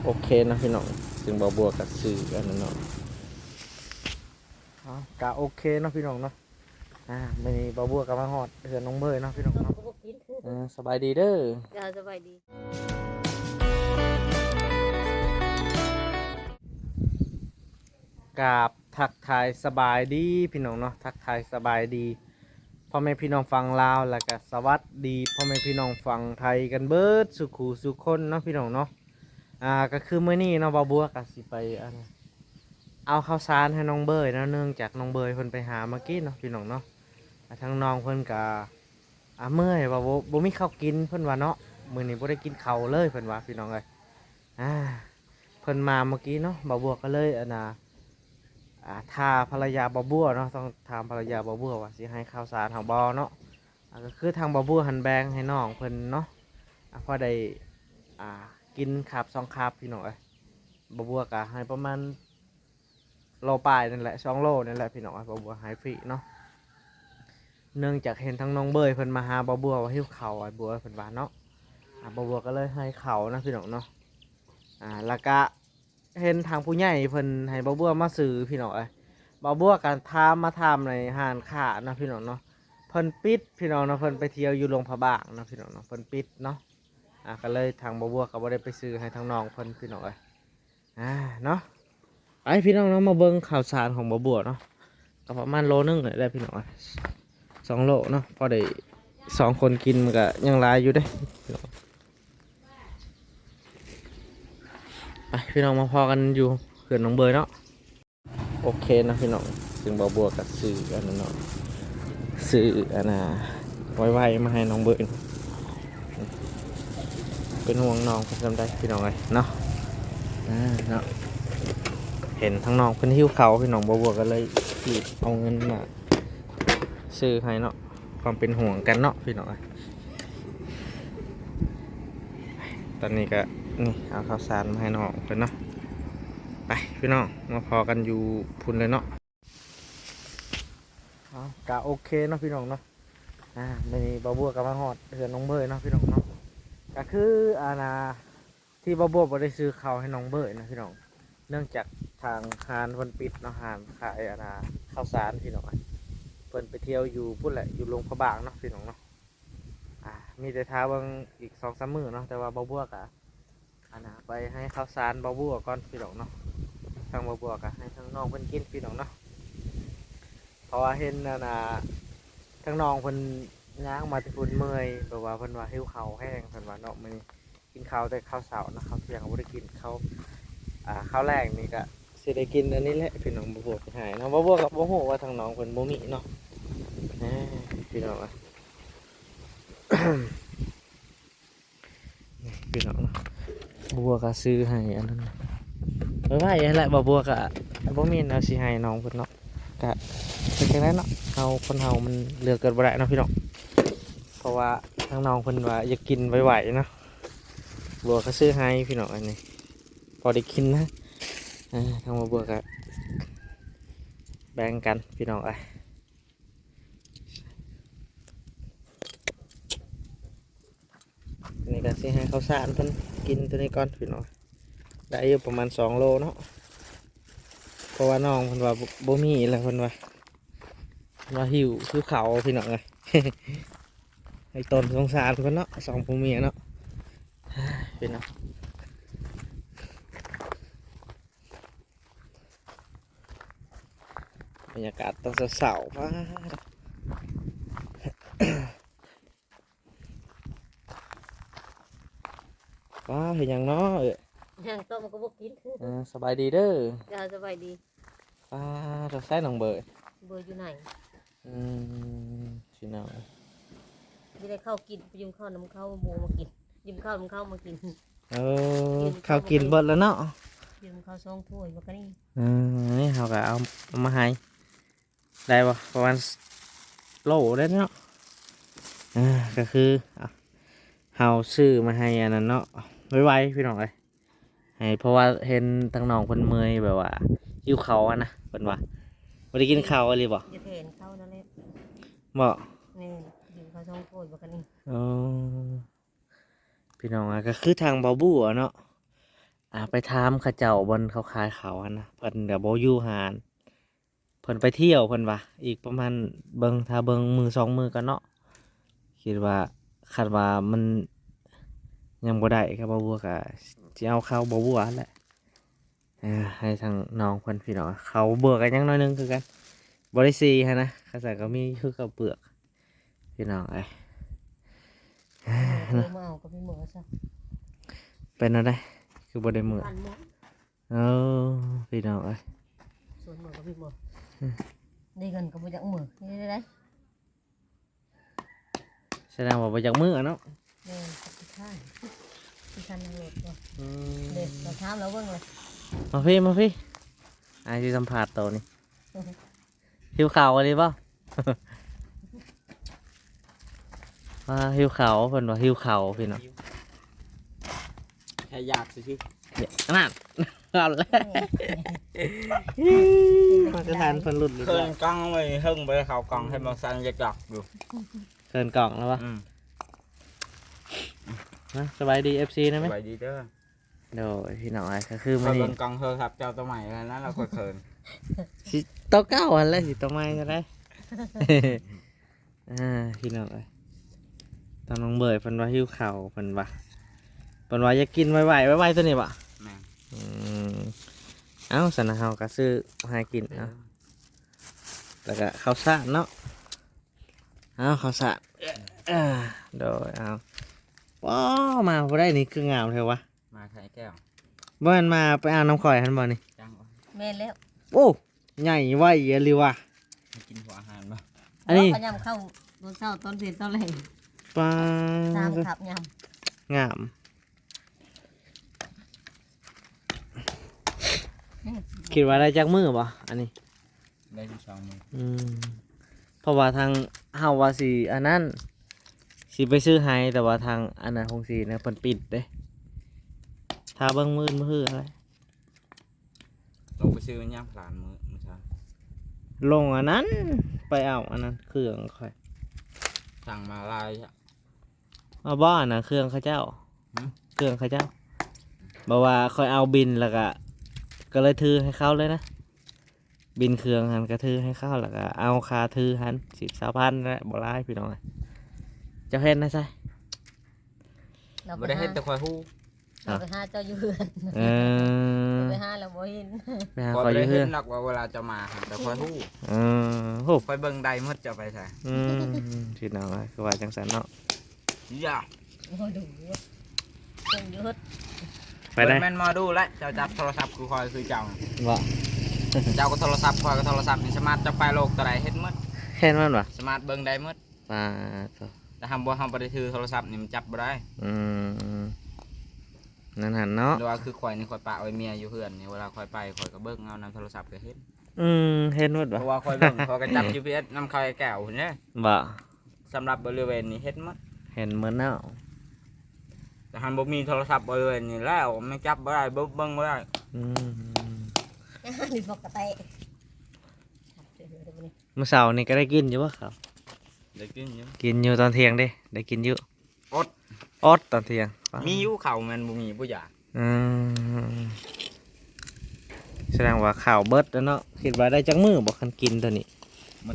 โอเคนะพี่น้องซึ่งบ่บัวกับสื่อกันนะเนาะกะโอเคเนาะพี่น้องเนาะไม่มีบ่บัวกับมาฮอดเฮือนน้องเบยเนาะพี่น้องเนาะสบายดีเด้อจ้าสบายดีกราบทักทายสบายดีพี่น้องเนาะทักทายสบายดีพ่อแม่พี่น้องฟังลาวแล้วก็สวัสดีพ่อแม่พี่น้องฟังไทยกันเบิดสุขูสุคนเนาะพี่น้องเนาะก็คือมื้อนี้เนาะบ่บัวก็สิไปเอาข้าวสารให้น้องเบยเนาะเนื่องจากน้องเบยเพิ่นไปหามากินเนาะพี่น้องเนาะทั้งน้องเพิ่นก็เมื่อยว่าบ่มีข้าวกินเพิ่นว่าเนาะมื้อนี้บ่ได้กินข้าวเลยเพิ่นว่าพี่น้องเอ้ยอ่าเพิ่นมาเมื่อกี้เนาะบ่บัวก็เลยถ้าภรรยาบ่บัวเนาะต้องถามภรรยาบ่บัวว่าสิให้ข้าวสารทางบ่เนาะก็คือทางบ่บัวหันแบงให้น้องเพิ่นเนาะพอได้กินคาบ2คาบพี่น้องเอ้ยบ่บัวก็ให้ประมาณโลปลายนั่นแหละ2โลนั่นแหละพี่น้องบ่บัวให้ฟรีเนาะเนื่องจากเห็นทั้งน้องเบยเพิ่นมาหาบ่บัวว่าหิวข้าวบัวเพิ่นว่าเนาะบ่บัวก็เลยให้ข้าวนะพี่น้องเนาะแล้วก็เห็นทางผู้ใหญ่เพิ่นให้บ่บัวมาซื้อพี่น้องเอ้ยบ่บัวกันมาถามในห้านค้านะพี่น้องเนาะเพิ่นปิดพี่น้องเนาะเพิ่นไปเที่ยวอยู่โรงพยาบาลนะพี่น้องเนาะเพิ่นปิดเนาะก็เลยทางบ่บัวก็บ่ได้ไปซื้อให้ทางน้องเพิ่นพี่น้องเอ้ยเนาะไปพี่น้องเนาะมาเบิ่งข่าวสารของบ่บัวเนาะก็ประมาณโลนึงได้พี่น้องเอ้ย2 โลเนาะพอได้2 คนกินมันก็ยังหลายอยู่เด้ไปพี่น้องมาพอกันอยู่เขื่อนหนองเบยเนาะโอเคนะพี่น้องซึ่งบ่บัวกับซื้อกันเนาะซื้อไว้มาให้น้องเบยเป็นห่วงน้องเพิ่นจำได้พี่น้องเลยเนาะเนาะเห็นทั้งน้องเพิ่นหิ้วเขาพี่น้องบ่บัวก็เลยรีบเอาเงินมาซื้อให้เนาะความเป็นห่วงกันเนาะพี่น้องตอนนี้ก็นี่เอาข้าวสารมาให้น้องเพิ่นเนาะไปพี่น้องมาพอกันอยู่พุ่นเลยเนาะกะโอเคเนาะพี่น้องเนาะไม่มีบ่บัวกับมาฮอดเฮือนน้องเบยเนาะพี่น้องเนาะก็คือที่บ่บัวบ่ได้ซื้อข้าวให้น้องเบยนะพี่น้องเนื่องจากทางร้านเพิ่นปิดเนาะร้านขายข้าวสารพี่น้องเพิ่นไปเที่ยวอยู่พุ่นแหละอยู่โรงพยาบาลเนาะพี่น้องเนาะมีแต่ท้าเบิ่งอีก2-3 มื้อเนาะแต่ว่าบ่บัวก็ไปให้ข้าวสารบ่บัวก่อนพี่น้องเนาะทางบ่บัวก็ให้ทางน้องเพิ่นกินพี่น้องเนาะเพราะว่าเห็นทางน้องเพิ่นย่างมาที่พุ่นเมื่อยแบบว่าเพิ่นว่าหิวข้าวแห้งเพิ่นว่าเนาะมื้อนี้กินข้าวแต่ข้าวเช้านะข้าวเที่ยงก็บ่ได้กินข้าวแรกนี่ก็สิได้กินอันนี้แหละพี่น้องบ่บัวไปหายเนาะบ่บัวก็บ่ฮู้ว่าทางน้องเพิ่นบ่มีเนาะพี่น้องพี่น้องเนาะบ่บัวก็ซื้อให้อันนั้นไว้แหละบ่บัวก็บ่มีแนวสิให้น้องเพิ่นเนาะก็เป็นจังได๋เนาะคนเฮามันเหลือเกินบ่ได้เนาะพี่น้องเพราะว่าทางน้องเพิ่นว่าอยากกินไวๆเนาะบัวก็ซื้อให้พี่น้องอันนี้พอได้กินนะทางบัวก็แบ่งกันพี่น้องนี่ก็สิให้ข้าวสารเพิ่นกินตัวนี้ก่อนพี่น้องได้อยู่ประมาณ2 โลเนาะเพราะว่าน้องเพิ่นว่าบ่มีแล้วเพิ่นว่าหิวคือเขาพี่น้องเลย ไอ้ต้นสงสารเพิ่นเนาะ2 ผัวเมียเนาะพี่น้องบรรยากาศตอนเสาร์ว้าเห็นอย่างเนาะยังต้มก็บ่กินสบายดีเด้อจ้าสบายดีเราใส่น้องเบยเบอร์อยู่ไหนพี่น้องจะได้ข้าวกินไปยืมข้าวน้ำข้าวหมูมากินยืมข้าวน้ำข้าวมากินข้าวกินเบิดแล้วเนาะยืมข้าว2 ถ้วยมากันนี่นี่เขาก็เอามาให้ได้ปะประมาณโลได้เนาะก็คือเฮาซื้อมาให้อันนั้นเนาะไวๆพี่น้องเลยให้เพราะว่าเห็นทั้งน้องเพิ่นเมื่อยแบบว่าหิวเขานะเพิ่นว่าบ่ได้กินข้าวอะไรบ่จะเห็นข้าวนั่นแหละบ่นี่ยืมข้าว2 ถ้วยมากันนี่พี่น้องก็คือทางบ่าวบัวเนาะ ไปถามเขาเจ้าบนเขาขายเขาวหั่นนะเพิ่นเดี๋ยวบ่อยู่หานเพิ่นไปเที่ยวเพิ่นว่าอีกประมาณเบิ่งถ้าเบิ่งมือสองมือกันเนาะคิดว่าคาดว่ามันยังบ่ได้ครับบ่บัวก็สิเอาเข้าบ่บัวนั่นแหละให้ทางน้องเพิ่นพี่น้องเขาเบื่อกันยังน้อยหนึงคือกันบ่ได้ซีหันนะข้าวสารก็มีคือข้าวเปลือกพี่น้องเอ้ย เอามาเอากับพี่หมอซะ เป็นอะไรคือบ่ได้มื้อ พันหมอ เออพี่น้องเอ้ย ส่วนหมอกับพี่หมอได้เงินกับบ่จักมื้อนี่ได้ แสดงว่าบ่อยากมื้อเนาะ แม่นกับพี่ท่านพี่ท่านยังโหลดบ่เด็กเราถามแล้วเบิ่งเลย มาพี่อายสิสัมภาษณ์โตนี่หิวข้าวอะไรบ่ หิวข้าวเพิ่นว่าหิวข้าวพี่น้อง แค่อยากสิ เดี๋ยวนั่นเอาแล้วมาจะทานเพิ่นหลุดหรือ เค เป ย ล่า กังไว้หึงไปเขากังให้มันสั่นอยากอยู่ เกินกล่องแล้ววะนะสบายดี FC นะไหม ไปดีเด้อ โดยพี่น้องไอ้ก็คือ เค มัน ย นี่ เบิ่งกังเธอครับเจ้าตัวใหม่แล้วนั้นเราค่อยเขิน สิโตะเก้าอันแล้วสิโตะไม้ก็ได้ พี่น้องไอ้ตอนน้องเบยเพิ่นว่าหิวข้าวเพิ่นว่าอยากกินไวๆตัวนี้บ่ แม่ง อืมเอ้าสันนะเฮาก็ซื้อมาให้กินเนาะแล้วก็ข้าวสารเนาะข้าวสารโดยเอาว้ามาบ่ได้นี่คืองามเท่วะ มาไข่แก้ว บ่แม่นมาไปเอาน้ำข่อยหันบ่นี่ จังวะ แม่นแล้ว โอ้ใหญ่ไว้อีหลีว่ะ ให้กินหัวอาหารบ่ อันนี้ พยายามเข้าตอนเช้าตอนเย็นตอนแลง ปลา ตามขับย งาม ำ คิดว่าได้จักมือบ่อันนี้ ได้ที่สองมือ เพราะว่าทางเฮาว่าสิอันนั้นสิไปซื้อให้แต่ว่าทางอันนั้นคงสินะเพิ่นปิดเด้ถ้าเบิ่งมื้ออะไร ลงไปซื้อย่างผลานมือมื้อเช้า ลงอันนั้นไปเอาอันนั้นเครื่องค่อย สั่งมาลายอะ เอาบ้านนะเครื่องเขาเจ้า หืม เครื่องเขาเจ้าบอกว่าค่อยเอาบินแล้วก็เลยถือให้เขาเลยนะบินเครื่องหันก็ถือให้เขาแล้วก็เอาคาถือหัน10-20,000แล้วบ่ร้ายพี่น้องเจ้าเห็นนะใช่ เรา บ่ได้เฮ็ดแต่คอยฮู้ เราไปหาเจ้าอยู่เฮือน เออ ไปหาแล้วบ่เห็น ไปหา คอย คอยอ บ่ได้ ยู่ เห็ เพื่อน นหรอกว่าเวลาจะมาครับแต่คอยฮู้ เออโห คอยเบิ่งใดหมดจะไปใส่ พี่น้องคือว่าจังสันเนาะ อย่า โอ้ดูเจ้าอยู่เฮือน ไปได้ แม่นมาดูแล้วเจ้าจับโทรศัพท์คือคอยคือเจ้า บ่ เจ้าก็โทรศัพท์คอยก็โทรศัพท์นี่สามารถจะไปโลกตัวใดเฮ็ดหมด เห็นมันบ่ สามารถเบิ่งได้หมด มาตัว แต่ทำบ่ได้ถือโทรศัพท์นี่มันจับบ่ได้ นั่นหันเนาะ หรือว่าคือข่อยนี่ข่อยปะไว้เมียอยู่เฮือนนี่เวลาข่อยไปข่อยก็เบิ่งเอานำโทรศัพท์ก็เห็น เห็นหมด เพ บ่ ราะว่าข่อยเบิ่งข่อยก็จับ GPS นำเข้าไอ้แก้วพุ่นเด้ บ่ สำหรับบริเวณนี้เฮ็ดหมด เห็นเหมือนเนาะ แต่หันบ่มีโทรศัพท์บริเวณนี้แล้วมันจับบ่ได้เบิ่งบ่ได้ นี่บอกกระเตะ เมื่อเช้านี่ก็ได้กินอยู่บ่ครับ ได้กินอยู่ กินอยู่ตอนเที่ยงเด้ได้กินอยู่ อด อดตอนเที่ยง มีอยู่ข้าวมันบ่มีบ่อยาก อืมแสดงว่าข้าวเบิดแล้วเนาะคิดว่าได้จักมื้อบ่คันกินตัวนี้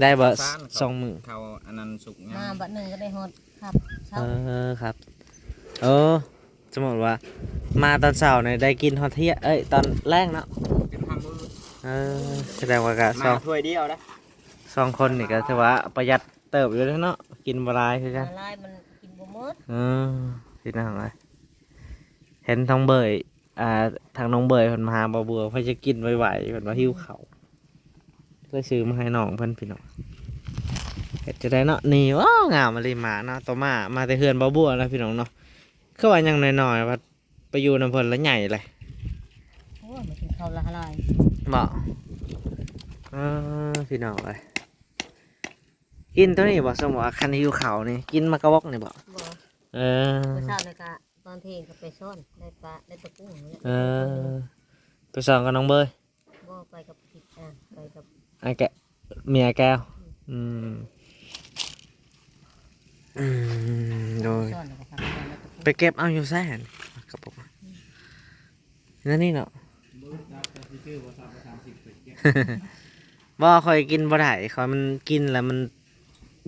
ได้บ่2 มื้อ ข้าวอันนั้นสุกงา มา ม บัดหนึ่งก็ได้ฮอดครับเช้า ครับสมมติว่ามาตอนเช้าเนี่ยได้กินฮอตเที่ยตอนแรกเนาะ กินข้าวมื้อ แสดงว่าก็ มาถ้วยเดียวนะ 2 คนนี่ก็ถือว่าประหยัดเติบอยู่แล้วเนาะกินบหลายคือกัน ละลายมันกินบ่หมด พี่น้องเอ้ยเห็นทองเบยทางน้องเบยเพิ่นมาหาบ่เบื่อเพิ่นจะกินไวๆเพิ่นว่าหิวข้าวเลยซื้อมาให้น้องเพิ่นพี่น้องเฮ็ดจะได้เนาะนี่ว้าวงามมาเลยหมาเนาะต่อมาแต่เฮือนบ่บัวแล้วพี่น้องเนาะคือว่ายังน้อยๆว่าไปอยู่นำเพิ่นแล้วใหญ่เลย โอ้ยมันกินข้าวละลาย บ่พี่น้องเอ้ยกินตัวนี้บ่สมมุติว่าคันหิวข้าวนี่กินมากระวอกนี่บ่ บ่ เออ เมื่อเช้าเลยก็ตอนเที่ยงก็ไปซ่อนได้ปลาได้ตะกุ้งนี่แหละ เออไปสอนกับน้องเบย บ่ไปกับผิดไปกับ ไอ้แกะเมียแก้วอืมโดย ซ่อนแล้วก็พักซ่อนแล้วตะกุ้ง ไปเก็บเอาอยู่แซ่นกระปุก นั่นนี่เนาะ เบิดจับแต่สิชื่อว่า30เป็ดเก็บ บ่คอยกินบ่ได้คอยมันกินแล้วมัน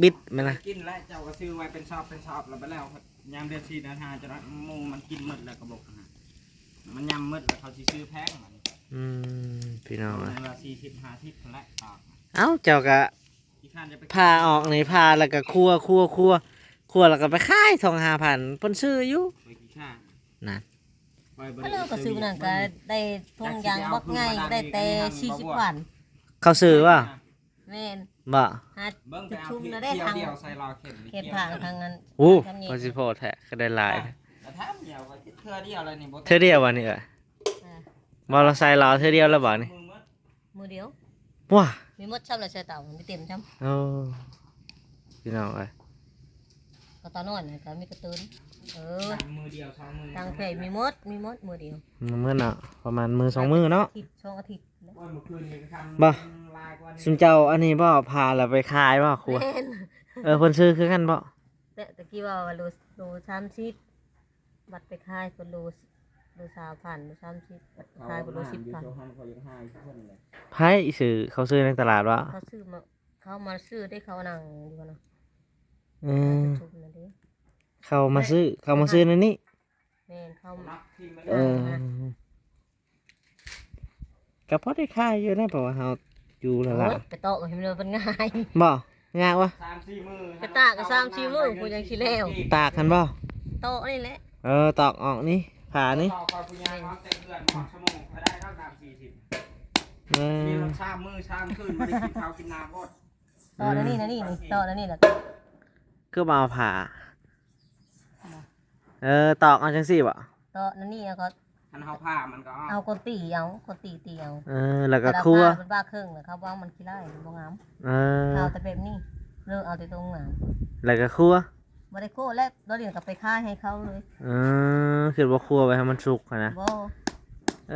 บิดมันนะ กินแล้วเจ้าก็ซื้อไว้เป็นชอบแล้วไปแล้วยามเดือน4เดือน5จะหมูมันกินหมดแล้วก็บอกนะมันยำหมดแล้วเขาสิซื้อแพงมัน พี่น้อง เว อะ ลา40 50นั่นแหละตาก เอ้าเจ้าก็ ที่ข้านจะไป พาออกนี่พาแล้วก็คั่วแล้วก็ไปขาย2-5,000เพิ่นซื้ออยู่ ไปกี่ข้า นั่น ไปบ่ ก็ ได้ เลยก็ซื้อนั่นก็ได้ทงยางบักง่ายได้แต่40วัน เขาซื้อว่า แม่น บ่ หา เบิ่งไปเอา ชุ่ม เที่ แล้วได้ ยว ทาง เดียวใส่รอเข็ม เขตผ่านทางนั้น โอ้ ทางนี้ พอสิโพดแท้ก็ได้หลาย แต่ถ้าเดียวก็เทื่อเดียวอะไรนี่บ่ เธอเดียววะนี่เอ้ย อ่า บ่เราใส่เราเธอเดียวแล้วบ่นี่ มือมัด มือเดียว ว้า มีมดช้ำแล้วใส่เต่ามีเต็มช้ โอ้พี่น้องเอ้ย ำก็ตอนนอนน่ะก็มีกระตุ้นมือเดียวสองมือ ทางเพจมีมดมือเดียว มื้อเนาะประมาณมือ2มือเนาะ อาทิตย์2อาทิตย์แล้ว ว่าเมื่อคืนนี่ก็ทำ บ่ ลายกว่า ซุมเจ้าอันนี้บ่พาแล้วไปขายบ่ครัว แม่น เพิ่นซื้อคือกันบ่ แต่ตะกี้ว่าโล30บัตรไปขายก็โล20,000โล30บัตรไปขายก็โล10,000 เขายังให้เพิ่นเลย ไผซื้อเขาซื้อในตลาดวะ เขามาซื้อได้เขานั่งอยู่กันเนาะ เออ ชุมนั่นเด้ เขามาซื้อในนี้ แม่นเขา นับที่มัน เออก็พอได้ขายอยู่นะเพราะว่าเฮาอยู่แล้วล่ะ โอ๊ยไปโตะให้มันเป็นง่าย บ่ยากวะ 3-4มือก ระตากก็3-4มื้อกูยังสิแล้ว ตากกันบ่ โตะนี่แหละ ตอกออกนี่ผ่านี่ ต่อคอยผู้ใหญ่เขาเต็มเดือนหมดชั่วโมงก็ได้เท่า40 เอ มี อ รสชาติมือชามคืนไม่ได้กินข้าวกินน้ำหมด โตะนั่นนี่โตะนั่นนี่แหละ คือมาเอาผ่าตอกเอาจังซี่บ่ โตะนั่นนี่แล้วก็ ทันเฮาผ้ามันก็ เอาคนตีคนตีเอา แล้วก็ครัว เป็นบ้าเครื่องเลยเขาว่ามันขี้ไล่บ่งาม เออ เอาแต่แบบนี้เลิกเอาแต่ตรงงาม แล้วก็ครัว บ่ได้โก้แล้วเราเรียนกับไปค่ายให้เขาเลย คือว่าครัวไว้ให้มันสุกอะนะ บ่ เอ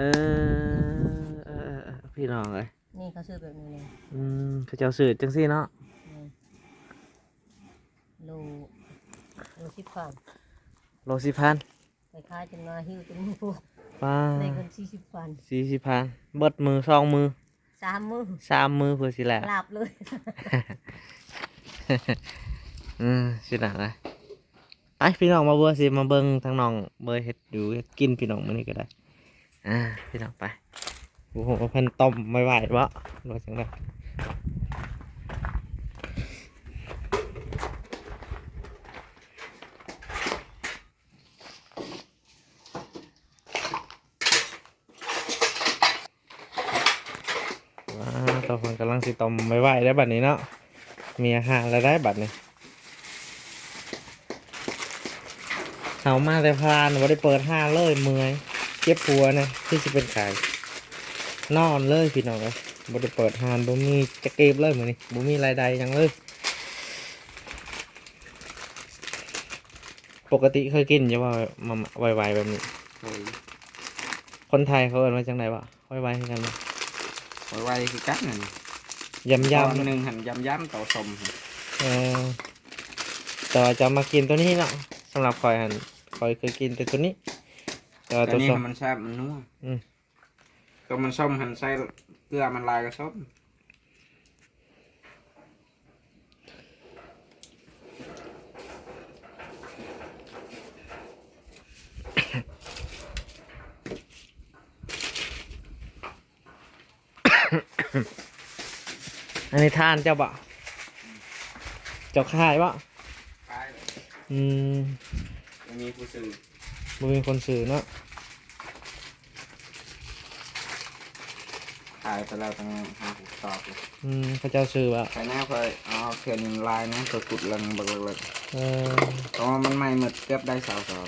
พี่น้องเอ้ย นี่เขาซื้อแบบนี้เลย เขาเจ้าซื้อจังซี่เนาะ นี่โล10,000 โล10,000 ไปค่ายจนมาหิ้วจนมือพวก ป้า ได้เงิน40,000 40,000เบิดมือ2มือ 3มื้อ 3มือเพื่อสิแหละ หลับเลย สิหนักเลยไอพี่น้องมาเบิ่งสิมาเบิ่งทางน้องเบยเฮ็ดอยู่เฮ็ดกินพี่น้องมื้อนี้ก็ได้พี่น้องไปโอ้โหเพิ่นต้มไม่ไหวบ่ว่าจังได๋ตอนเพิ่นกำลังสิต้มไม่ไหวได้บัดนี้เนาะมีอาหารแล้วได้บัดนี้เอามาแต่พลานบ่ได้เปิดห้างเลยเมื่อยเจ็บหัวนะที่สิเป็นไข่นอนเลยพี่น้องเอ้ยบ่ได้เปิดห้างบ่มีจะเก็บเลยมื้อนี้บ่มีรายได้หยังเลยปกติเคยกินอยู่ว่ามาไวๆแบบนี้ คนไทยเขาเอิ้นว่าจังไดวะไวๆคือกันบ่ ไวๆคือกันนั่น ยำ ตอน ๆ หนึ่งหั่นยำต่อสม เออแต่ว่าจะมากินตัวนี้เนาะสำหรับคอยหันคอยเคยกินแต่ตัวนี้แต่ว่า ตั ตัว ว นี้ ส้ม มันแซ่บมันนัว อืม ตัวมันส้มหั่นใส่เกลือมันลายก็ส้ม อันนี้ทานเจ้าบ่เจ้าขายบ่ ขาย อืม มีผู้ซื้อ บ่มีคนซื้อเนาะ ขายไปแล้วตั้ง5 6ตอบเลย เขาเจ้าซื้อบ่ ใส่แน่เคยเอาเขียนลายนะตัวกุดลังบักเลย เออ เพราะว่ามันไม่หมดเก็บได้สาว เอ้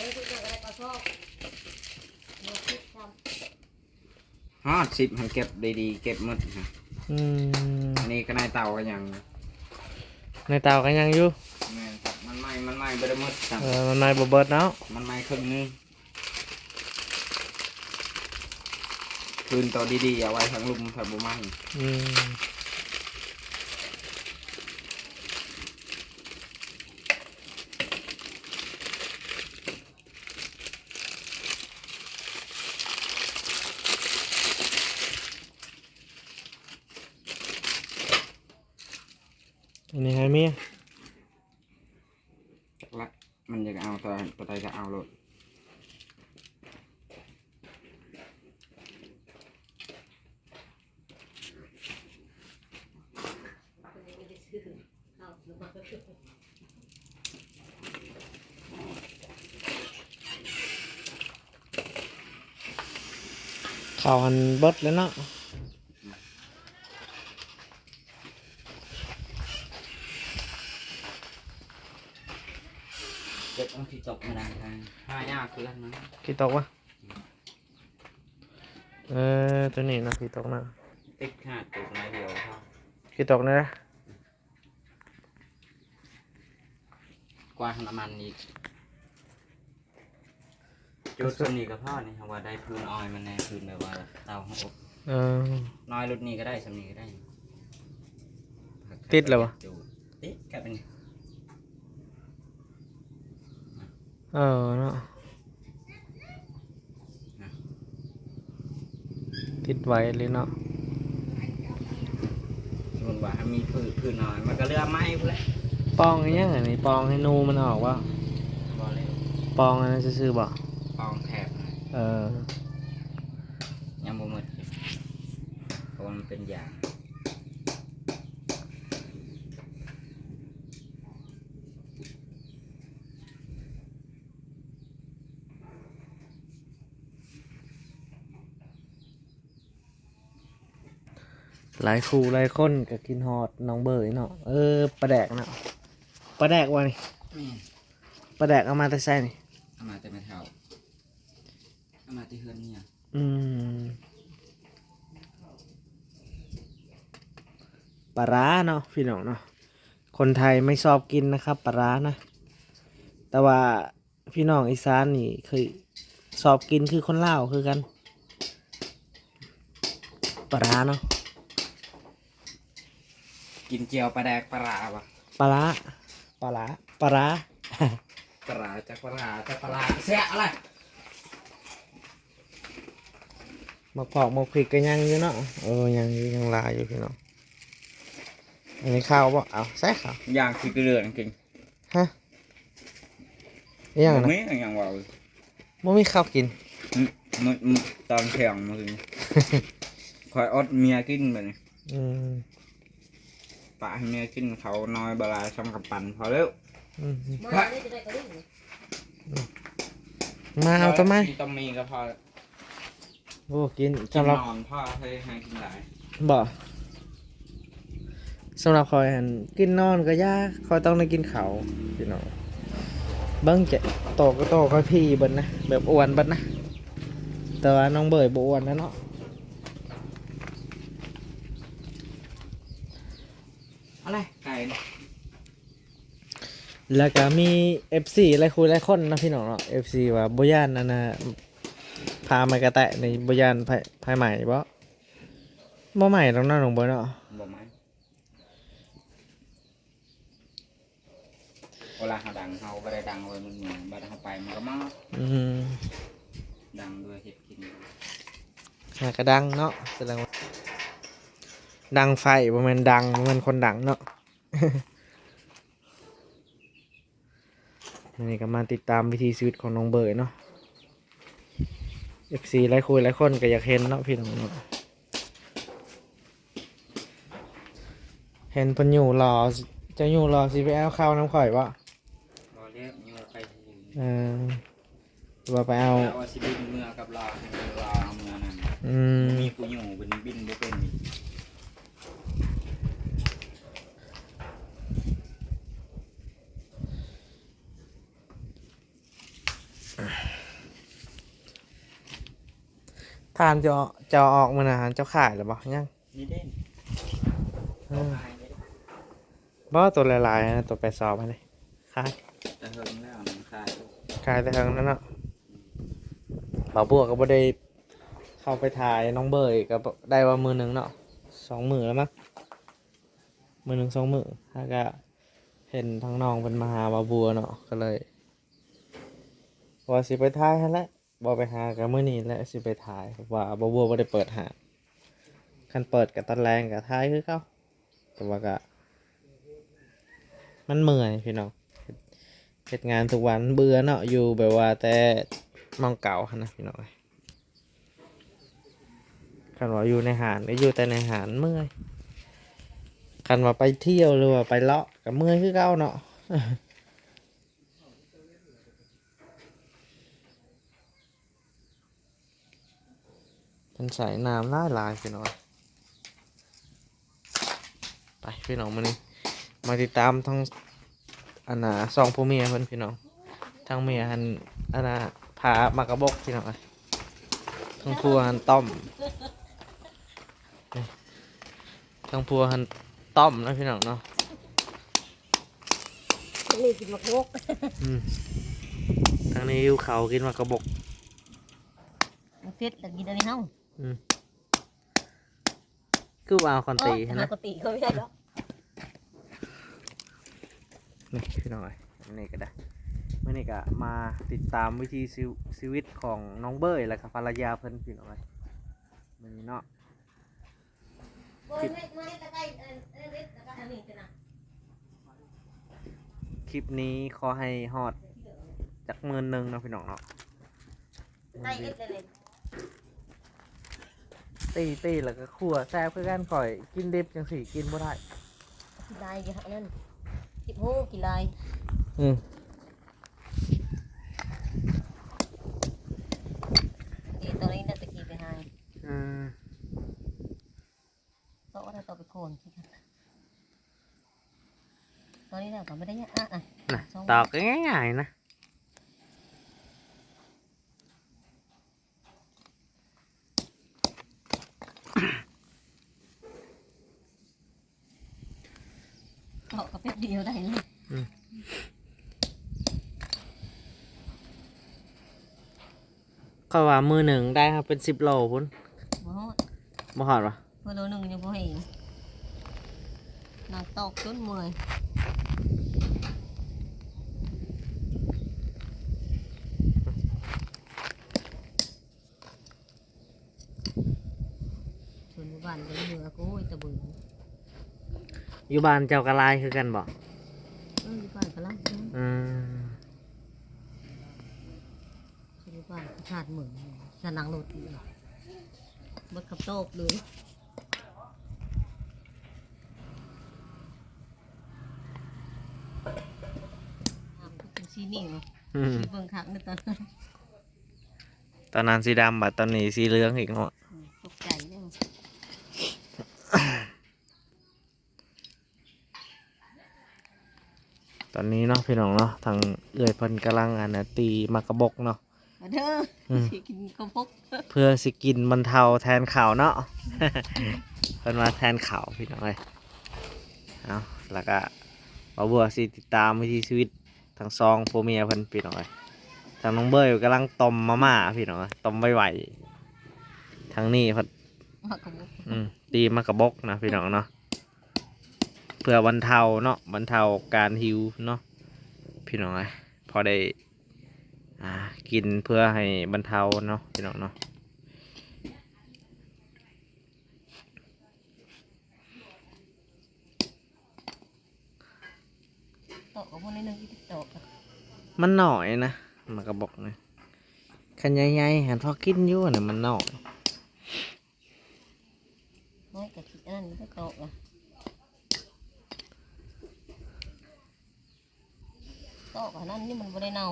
ยทุกอย่างอะไรก็ชอบโล10ทำ ฮอด10มันเก็บดีๆเก็บหมดนะ อืม อันนี้ก็ในเตาก็ยัง ในเตากันยังอยู่ แม่นครับมันไหม้บ่ได้หมดครับ มันนายบ่เบิดเนาะ มันไหม้ครึ่งนึงคืนตัวดีๆเอาไว้ทางลุมถ้าบ่ไหม้ อืม อันนี้ให้เมีย จักละมันอยากเอาตัวใดก็เอาโลด ข้าวหันเบิดแล้วเนาะ เด็กต้องที่ตกมาดังทางหายากคือกันนะ กี่ตกวะตัวนี้นะกี่ตกนะ ติ๊กขาดตัวน้อยเดียวพอ กี่ตกนะ กว่าน้ำมันอีกจุดสำนีกับพ่อนี่ครับว่าได้พื้นออยมันแน่พื้นแบบว่าเตาหัวอบ เออ น้อยรุ่นนี้ก็ได้สำนีก็ได้ ติดแล้ววะ ติดกลายเป็น เออเนาะติดไว้เลยเนาะ สมมติว่ามีพื้นน้อยมันก็เลือกไม้พุ่นแหละ ปองให้ยังไงนี่ปองให้นูมันออกว่า บ่เลย ปองอันนั้นซื่อๆบ่ ปองแถบนะ เออ ยังบ่หมดเพราะว่ามันเป็นยาง หลายคู่หลายคนก็กินฮอดน้องเบยเนาะปลาแดกเนาะปลาแดกวะนี่ นี่ ปลาแดกเอามาแต่ใส่นี่ เอามาแต่ไม่เท่าเอามาที่เฮือนเนี่ย อืมปลาร้าเนาะพี่น้องเนาะคนไทยไม่ชอบกินนะครับปลาร้านะแต่ว่าพี่น้องอีสานนี่เคยชอบกินคือคนลาวคือกันปลาร้าเนาะ กินเจียวปลาแดกปลาร้าวะ ปลาร้าปลาร้าปลาร้า ปลาร้าจากปลาร้าจากปลาร้าเสียอะไร หมกผอกหมกพริกก็ยังอยู่เนาะยังอยู่ยังลายอยู่พี่น้องอันนี้ข้าวบ่เอาใส่ข้าว ย่างคือเกลือจริง ฮะนี่ยัง ๆ นะ ไม่อย่างว่า บ่มีข้าวกิน มันตอนแข่งมาคือ คอยอดเมียกินแบบนี้ อืม ปะให้เมียกินเขาน้อยบลาช่องกับปั่นพอแล้ว อืม มาได้จะได้ก็ได้ มาเอาทำไม ต้องมีก็พอ โอ้กิน กิน สำหรับ นอนพ่อให้ให้กินหลาย บ่สำหรับคอยหันกินนอนก็ยากคอยต้องได้กินข้าวพี่น้องเบิ้งเจะโตก็โตคอยพี่เบิ้นนะแบบอ้วนเบิ้นนะแต่ว่าน้องเบยบ่อ้วนนะเนาะ อะไรไก่ แล้วก็มี FC หลายคุยหลายคนนะพี่น้องเนาะ FC ว่าบ่ย่านอันน่ะพามากระแตะในบ่ย่านภายใหม่บ่ใหม่ตรงนั้นของบ่เนาะ บอกไหมเวลาเขาดังเขาไม่ได้ดังเลยมันเหมือนบัดเขาไปมันก็มา อืม ดังด้วยเห็ดกิน หากระดังเนาะแสดงว่าดังไฟบ่แม่นดังบ่แม่นคนดังเนาะ อันนี้ก็มาติดตามวิถีชีวิตของน้องเบยเนาะ FC หลายคุยหลายคนก็อยากเห็นเนาะพี่น้องเนาะเห็นเพิ่นอยู่รอจะอยู่รอสิไปเอาข้าวน้ำข่อยบ่ บอเรียกนี่ว่าไปสิ ว่าไปเอา แล้วว่าสิบินเมื่อกับรอให้รอเอาเมื่อนั้น อืม มีผู้อยู่เป็นบินบ่เป็นอีก ทานจะออกมานะเจ้าขายหรือบ่ยัง นี่เด่น เออ ขายเด้ บ่ตัวหลายๆนะตัว8 2ไปเลยขาย แต่เฮิงแล้วมันขาย ขายแต่ทางนั้นเนาะบ่าวบวกก็บ่ได้เข้าไปถ่ายน้องเบยก็ได้ว่ามือหนึงเนาะ2 มื้อแล้วมั้งมือหนึง2 มื้อถ้าก็เห็นทางน้องเพิ่นมาหาบ่าวบัวเนาะก็เลยว่าสิไปถ่ายหั่นแหละบ่ไปหาก็มื้อนี้แหละสิไปถ่ายเพราะว่าบ่าวบัวบ่ได้เปิดหาคันเปิดก็ตอนแรงก็ถ่ายคือเก่าแต่ว่าก็ มันเมื่อยพี่น้องเฮ็ดงานทุกวันเบื่อเนาะอยู่แบบว่าแต่มองเก่าหั้นนะพี่น้องคันว่าอยู่ในหาดก็อยู่แต่ในหาดเมื่อยคันว่าไปเที่ยวหรือว่าไปเลาะก็เมื่อยคือเก่าเนาะ เป็นสายน้ำลายพี่น้องไปพี่น้องมานี่มาติดตามทั้งอันน่ะซองผู้เมียเพิ่นพี่น้องทั้งเมียหันอันน่ะพามากระบอกพี่น้องทั้งพัวหันต้อมนี่ทั้งพัวหันต้อมนะพี่น้องเนาะ นี่กินมะกอก อืมทางนี้อยู่เขากินมากระบอก มันเผ็ดแต่กินอันนี้เฮา อืมคือว่าเอาคอนตี นะ นะ ปกติเขาไม่ได้หรอก นี่พี่น้องอันนี้ก็ได้เมื่อนี้ก็มาติดตามวิธีชีวิตของน้องเบยและกับภรรยาเพิ่นพี่น้องมื้อนี้เนาะ คลิปนี้ขอให้ฮอดจาก10,000เนาะพี่น้องเนาะ ได้เอ็ดเลย ตีแล้วก็ขั่วแซ่บคือกันข่อยกินดิบจังสี่กินบ่ได้ กี่ลายกี่หักนั่นกี่หูกี่ลาย อืม ตอนนี้น่าจะกี่ไปหาย อืม โต๊ะถ้าโต๊ะไปโคนสิครับตอนนี้เราก็ไม่ได้ยะอ่ะ น่ะตอกง่ายๆนะ โต๊ะก็แป๊บเดียวได้เลย ก็ว่ามือหนึ่งได้ครับเป็น10 โลพุ่น บ่ฮอด บ่ฮอดปะ เพื่อโลนึงยังบ่เห็นนางตอกจนเมื่อยชนบ้านก็เหนือกูตะบึง อยู่บ้านเจ้ากะลายคือกันบ่ อยู่บ้านก็รับ อืม ชนบ้านก็ชาติเหมือนชานังรถเลยบดกับโต๊ะเลยเป็นสีนิ่ง อืม สีเบิ่งคักในตอนนั้น ตอนนั้นสีดำบัดตอนนี้สีเหลืองอีกเนาะ ตกใจเนี่ย ตอนนี้เนาะพี่น้องเนาะทางเอื้อยเพิ่นกำลังอันน่ะตีมากระบอกเนาะ มาเด้อ อืม สิกินข้าวพก เพื่อสิกินบรรเทาแทนข่าวเนาะ เพิ่นมาแทนข่าวพี่น้องเอ้ยเอาแล้วก็บ่บัวสิติดตามวิถีชีวิตทั้งสองผัวเมียเพิ่นพี่น้องเอ้ยทางน้องเบยกำลังต้มมาม่าพี่น้องเอ้ยต้มไวๆทางนี้เพิ่น มากระบอก ตีมากระบอกนะพี่น้องเนาะเพื่อบรรเทาเนาะบรรเทาการหิวเนาะพี่น้องเอ้ยพอได้กินเพื่อให้บรรเทาเนาะพี่น้องเนาะ โต๊ะกับพวกนี้นึงที่โต๊ะ มันหน่อยนะมากระบอกนะขันใหญ่ๆหันพอกินอยู่เนี่ยมันหน่อย น้อยกับที่นั่นไม่โต๊ะอ่ะโต๊ะกับนั่นนี่มันไม่ได้เน่า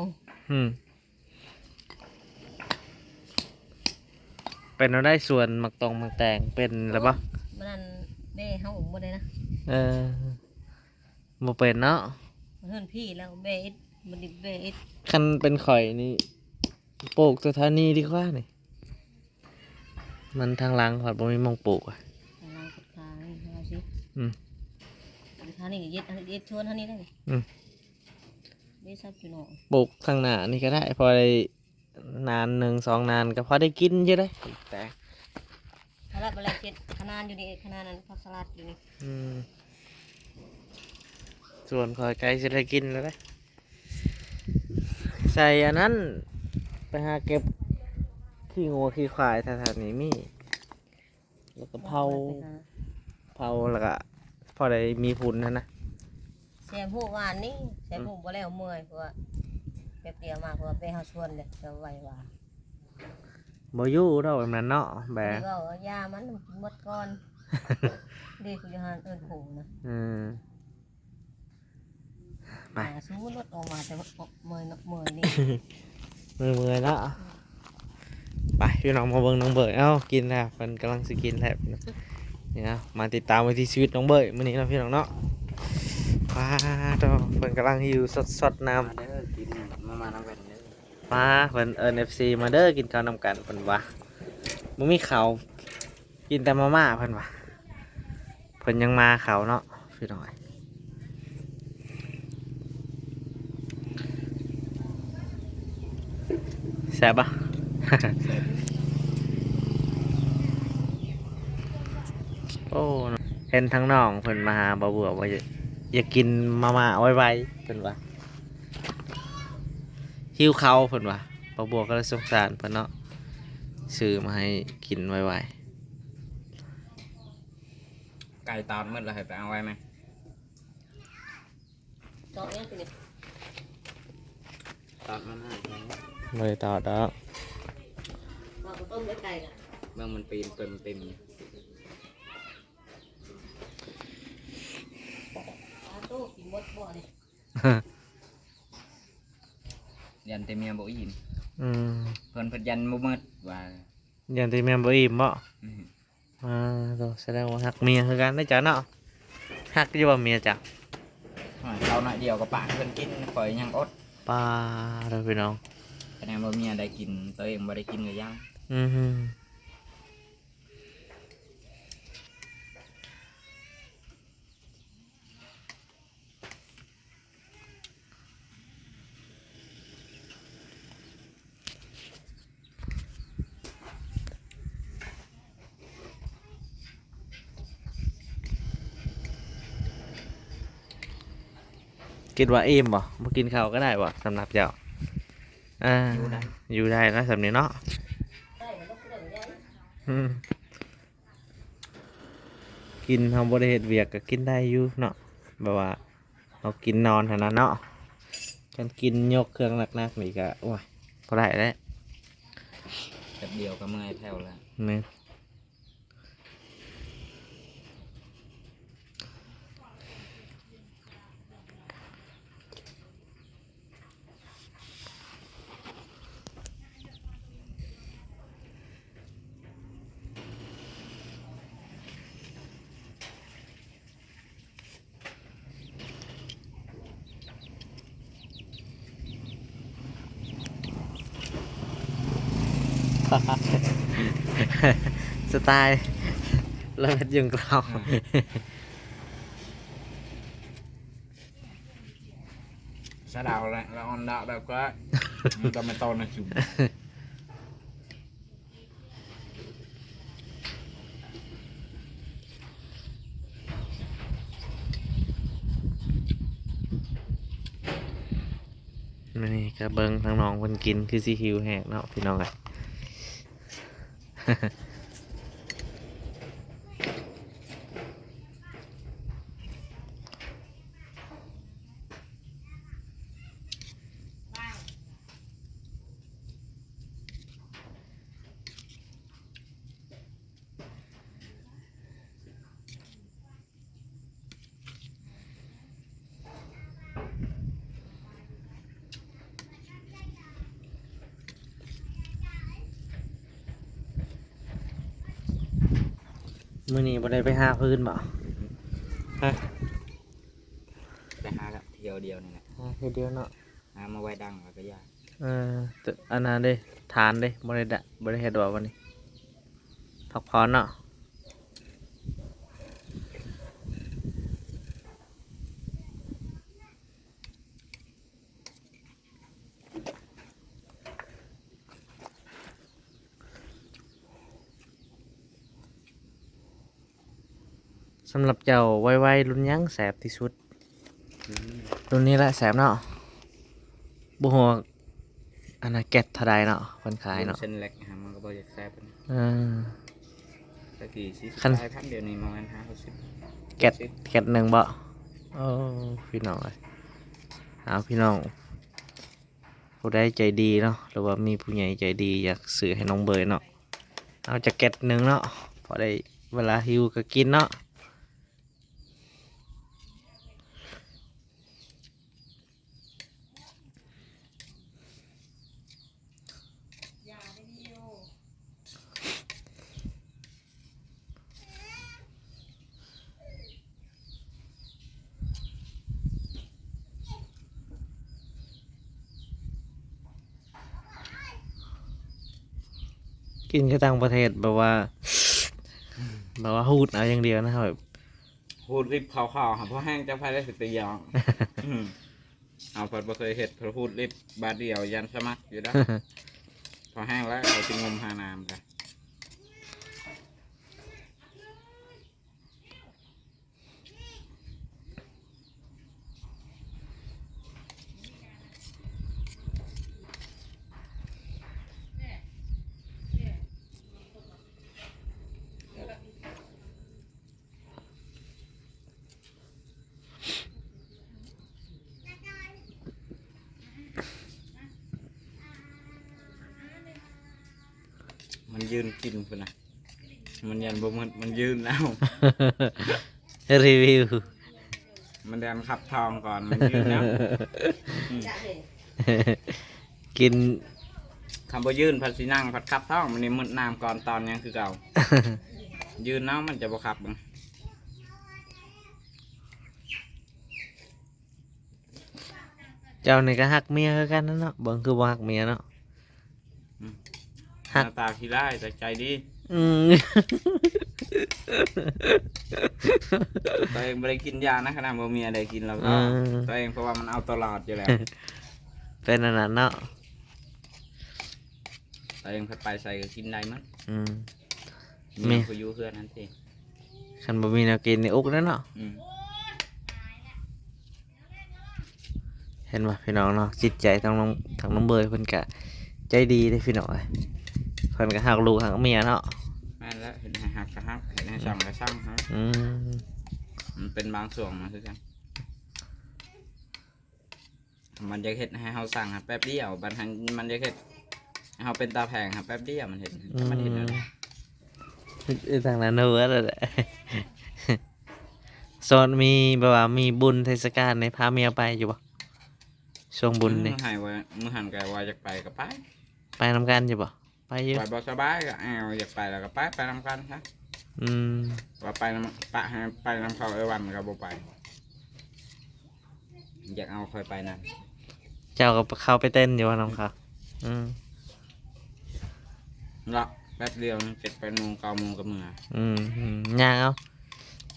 เป็นเราได้ส่วนหมักตองหมักแตงเป็นหรือเปล่า มันนั่นเบ้เฮาบ่ได้นะ เออบ่เป็นเนาะ มันเฮือนพี่แล้วเบ้อิดมันดิเบ้อิด คันเป็นข่อยนี่ปลูกสถานีดีกว่านี่มันทางหลังข่อยบ่มีหมองปลูกอ่ะ นางสุดท้ายเอาสิ อืม สุดท้ายนี่ก็ยึดอันนี้ยึดชวนเท่านี้ได้ อืม เบ้ซับอยู่เนาะ ปลูกข้างหน้านี่ก็ได้พอได้นาน1-2 นานก็พอได้กินอยู่ได้แต่ สลัดอะไรเจ็ดขนาดอยู่นี่ขนาดนั้นผักสลัดอยู่นี่ อืมส่วนข่อยไก่จะได้กินแล้วได้ใส่อันนั้นไปหาเก็บขี้งัวขี้ควายแถวๆนี้มีแล้วก็เผาแล้วก็พอได้มีผุนนะ แซมผู้วานนี่แซมผู้บ่แล้วเมื่อยเพราะว่าแป๊บเดียวมาเพราะว่าไปเฮาชวนเลยจะไว้ว่า บ่อยู่ดอกแบบนั้นเนาะแบ เดี๋ บ ยวเอายามันกินหมดก่อนดีคือจะหาเอิ้นผูนะ อืม ไป สู้รถออกมาแต่ว่าเมื่อยนักเมื่อยนี่ เมื่อยๆแล้วไปพี่น้องมาเบิ่งน้องเบยเอ้ากินแล้วเพิ่นกำลังสิกินแล้วนี่นะมาติดตามวิถีชีวิตน้องเบยมื้อนี้เนาะพี่น้องเนาะว้าดอกเพิ่นกำลังหิวสดๆน้ำ มาเด้อกินมาน้ำกันเด้อ มาเพิ่นเอิ้น FC มาเด้อกินข้าวนำกันเพิ่นว่าบ่มีข้าวกินแต่มาม่าเพิ่นว่าเพิ่นยังมาข้าวเนาะพี่น้องแซ่บปะ โอ้เห็นทั้งน้องเพิ่นมาหาบ่เบื่อว่าอยากกินมาม่าไวๆเพิ่นว่าหิวข้าวเพิ่นว่าบ่บัวก็เลยสงสารเพิ่นเนาะซื้อมาให้กินไว ไก่ตอนมืดเราให้ไปเอาไว้ไหม เจาะยังสิเนี่ย ตอนมันให้ ๆบ่ได้ตอดดอก ว่าก็ต้มไว้ไก่น่ะ เมื่อมันปีนเต็ม ปลาโต้กินหมดบ่นี่ ยันเต็มเมียบ่อิ่ม อืม เพิ่นยันบ่มืดว่า อย่างที่แม่นบ่อิ่มบ่ อืม โตแสดงว่าฮักเมียคือกันได้จ้ะเนาะฮักอยู่ว่าเมียจ้ะ เราหน่อยเดียวก็ปากเพิ่นกินข่อยยังอด ป้าเด้อพี่น้อง คะแนนว่าเมียได้กินตัวเองบ่ได้กินก็ยัง อือฮึคิดว่าอิ่มบ่กินข้าวก็ได้บ่สำหรับเจ้าอยู่ได้นะสำนี้เนาะ ได้แล้วก็ได้ อืมกินทำบริเหตุเวียกก็กินได้อยู่เนาะแบบว่าเรากินนอนเท่านั้นเนาะกันกินยกเครื่องหนักๆนี่ก็โอ้ยพอได้แล้ว แป๊บเดียวก็เมื่อยแผ่วแล้ว นี่สไตล์เลิศยังเรา สะดาวแล้วแล้วออนดาวแบบก็มันก็ไม่โตนะจุ่ม นี่ก็เบิ้งทางน้องคนกินคือซีฮิวแหกเนาะพี่น้องอะมื้อนี้บ่ได้ไปหาพื้นบ่ฮะ ไปหากับเที่ยวเดียวนี่แหละ หาแค่เดียวเนาะ หามาไว้ดังแล้วก็ยาก แต่อันนั้นเด้ทานเด้บ่ได้เฮ็ดว่าวันนี้พักผ่อนเนาะสำหรับเจ้าวัยรุ่นยังแสบที่สุดรุ่นนี้แหละแสบเนาะบ่ฮู้ว่าอันนั้นแก๊สเท่าใดเนาะเพิ่นขายเนาะ เส้นเล็กฮะมันก็บ่อยากแซ่บปานนี้ เออ ตะกี้สิ คัน ขายพันเดียวนี่ประมาณ5-60 แก๊สหนึ่งบ่ โอ้พี่น้องเลยเอาพี่น้องผู้ใดใจดีเนาะหรือว่ามีผู้ใหญ่ใจดีอยากซื้อให้น้องเบยเนาะเอาแจ็คเก็ตหนึ่งเนาะพอได้เวลาหิวก็กินเนาะกินแค่ต่างประเทศแบบว่าฮูดเอาอย่างเดียวนะครับแบบ พูดริบข่าวๆครับเพราะแห้งจะพายได้สิตยองเอาเพิ่นบ่เคยเฮ็ดเพิ่นพูดริบบาดเดียวยันสมัครอยู่แล้ว พอแห้งแล้วเขาจึงงมหาน้ำกัน มันยืนกินพุ่นนะมันยันบ่มันยืนแล้ว รีวิว มันแดนขับทองก่อนมันยืนแล้ว กิน คำว่ายืนพัดสีนั่งพัดขับท้องมันนี่มันน้ำก่อนตอนยังคือเก่า ยืนเนาะมันจะบ่ขับบัง เจ้านี่ก็หักเมียคือกันนั่นเนาะเบิ่งคือบ่หักเมียเนาะ หน้าตาขี้ร้ายแต่ใจดี อืม ตัวเองไม่ได้กินยานะขนาดบ่มีอะไรกินแล้วก็ตัวเองเพราะว่ามันเอาตลอดอยู่แล้ว เป็นอันนั้นเนาะ ตัวเองไปใส่ก็กินได้มั้ง อืม มีผู้อยู่เพื่อนนั่นสิ คันบ่มีแนวกินนี่อุกแล้วเนาะ อืม เห็นป่ะพี่น้องเนาะจิตใจทางน้องเบยเพิ่นก็ใจดีเด้พี่น้องเอ้ยเพิ่นก็หักลูกหักเมียเนาะ แม่นแล้วเห็นให้หักก็หักเห็นให้ช่างก็ช่างครับ อืม มันเป็นบางส่วนนะคือกันมันจะเห็ดให้เราสั่งแป๊บเดียวบัดทันมันจะเห็ดให้เราเป็นตาแพงแป๊บเดียวมันเห็นมันเห็นอะไร ทางนั้นเนอะแหละ โซนมีแบบว่ามีบุญเทศกาลในพาเมียไปอยู่บ่ช่วงบุญนี่ มือหายว่ามือหันไกว่าอยากไปก็ไป ไปนำกันอยู่บ่ไปอยู่ ไปบ่สบายก็เอาอยากไปแล้วก็ไปนำกันครับ อืม ว่าไปนำปะให้ไปนำเขาไอ้วันก็บ่ไปอยากเอาคอยไปนั่น เจ้าก็เข้าไปเต้นอยู่ว่าน้องเขาอืม ละแป๊บเดียว7-8 โมง 9 โมงก็เมื่อ ย่างเอา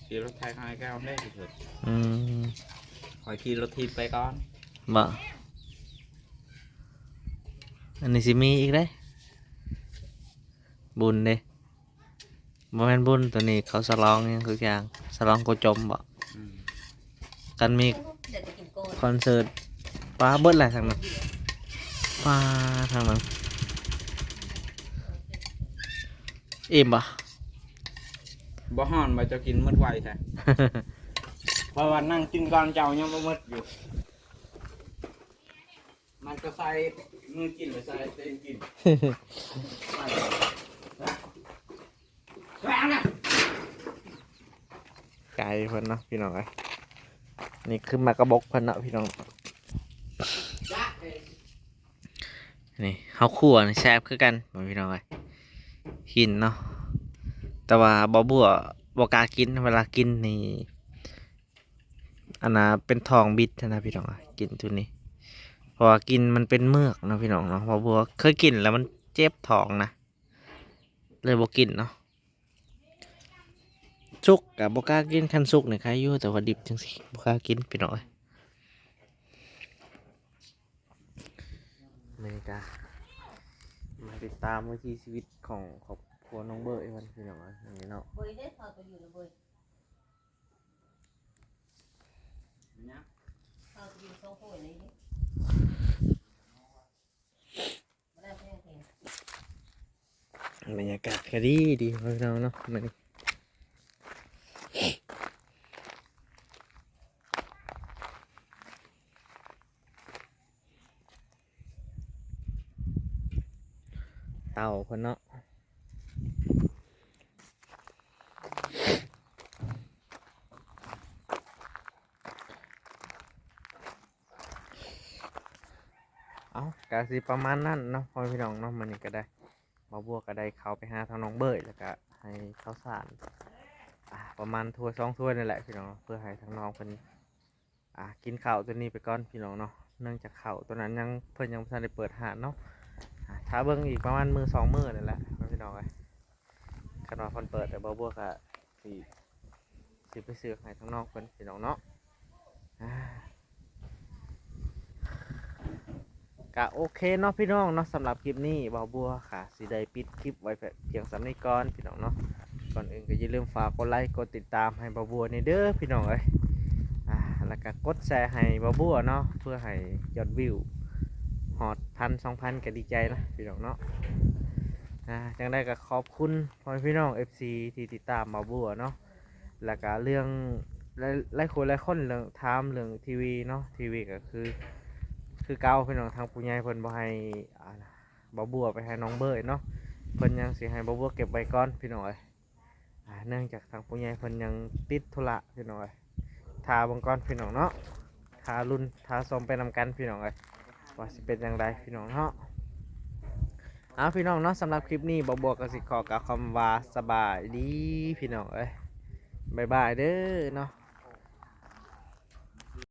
ขี่รถไทยให้แก้วได้ที่สุด อืม คอยขี่รถทีบไปก่อน บ่อันนี้สิมีอีกเด้บุญเด้บ่แม่นบุญตัวนี้เขาสลองหยังทุกอย่างสลองโกจมบ่ อืม กันมี เดี๋ยวจะกินโกน คอนเสิร์ตปลาเบิดแหละทางนั้นปลาทางนั้นอิ่มปะ บ่ฮ้อนบ่จะกินมืดไวแท้ เพราะว่านั่งกินก่อนเจ้ายังบ่มืดอยู่ มันก็ใส่มือกินหรือใส่เองกิน ไก่เพิ่นเนาะพี่น้องเอ้ยนี่คือมากระบอกเพิ่นเนาะพี่น้องนี่ข้าวคั่วนี่แซ่บคือกันบ่พี่น้องเอ้ยกินเนาะแต่ว่าบ่บัวบ่กล้ากินเวลากินนี่อันน่ะเป็นทองบิดนะพี่น้องเอ้ยกินตัวนี้เพราะว่ากินมันเป็นเมือกเนาะพี่น้องเนาะบ่บัวเคยกินแล้วมันเจ็บท้องนะเลยบ่กินเนาะสุกกับบกล้ากินคันสุกเนี่ยใครอยู่แต่ว่าดิบจังสิบกล้ากินพี่น้อยอเมริกามาติดตามวิถีชีวิตของครอบครัวน้องเบอร์วันพี่น้อยอย่างนี้เนาะ เบยได้พอไปอยู่แล้วเบยพอไปอยู่สองคนเลยนี่มาได้เพื่อนเห็น บรรยากาศก็ดีดีพี่น้องเนาะมัน พิ่นเนาะเอากะสิประมาณนั้นเนาะพ่อพี่น้องเนาะมื้อนี้ก็ได้บ่บัวก็ได้เข้าไปหาทางน้องเบยแล้วก็ให้ข้าวสารประมาณถ้วย2ถ้วยนั่นแหละพี่น้องเพื่อให้ทางน้องเพิ่นกินข้าวตัวนี้ไปก่อนพี่น้องเนาะเนื่องจากข้าวตัวนั้นยังเพิ่นยังบ่ทันได้เปิดร้านเนาะถ้าเบิ่งอีกประมาณมื้อ2มื้อนั่นแหละพี่น้องเอ้ยคันว่าเพิ่นเปิดแต่บ่บัวก็สิไปซื้อให้ทางน้องเพิ่นพี่น้องเนาะก็โอเคเนาะพี่น้องเนาะสำหรับคลิปนี้บ่าวบัวค่ะสิได้ปิดคลิปไว้เพียงสำนี้ก่อนพี่น้องเนาะก่อนอื่นก็อย่าลืมฝากกดไลค์กดติดตามให้บ่าวบัวในเด้อพี่น้องเอ้ยแล้วก็กดแชร์ให้บ่าวบัวเนาะเพื่อให้ยอดวิวฮอด1,000-2,000ก็ดีใจนะพี่น้องเนาะจังได้ก็ขอบคุณพ่อแม่พี่น้อง FC ที่ติดตามบ่าวบัวเนาะแล้วก็เรื่องหลายคนเรื่องถามเรื่องทีวีเนาะทีวีก็คือเก่าพี่น้องทางผู้ใหญ่เพิ่นบ่ให้บ่บัวไปให้น้องเบยเนาะเพิ่นยังสิให้บ่บัวเก็บไว้ก่อนพี่น้องเอ้ยเนื่องจากทางผู้ใหญ่เพิ่นยังติดธุระพี่น้องเอ้ยทาเบิ่งก่อนพี่น้องเนาะทารุ่นทาสมไปนำกันพี่น้องเอ้ยว่าสิเป็นจังไดพี่น้องเนาะพี่น้องเนาะสำหรับคลิปนี้บ่บัวก็สิขอกล่าวคำว่าสบายดีพี่น้องเอ้ยบ๊ายบายเด้อเนาะ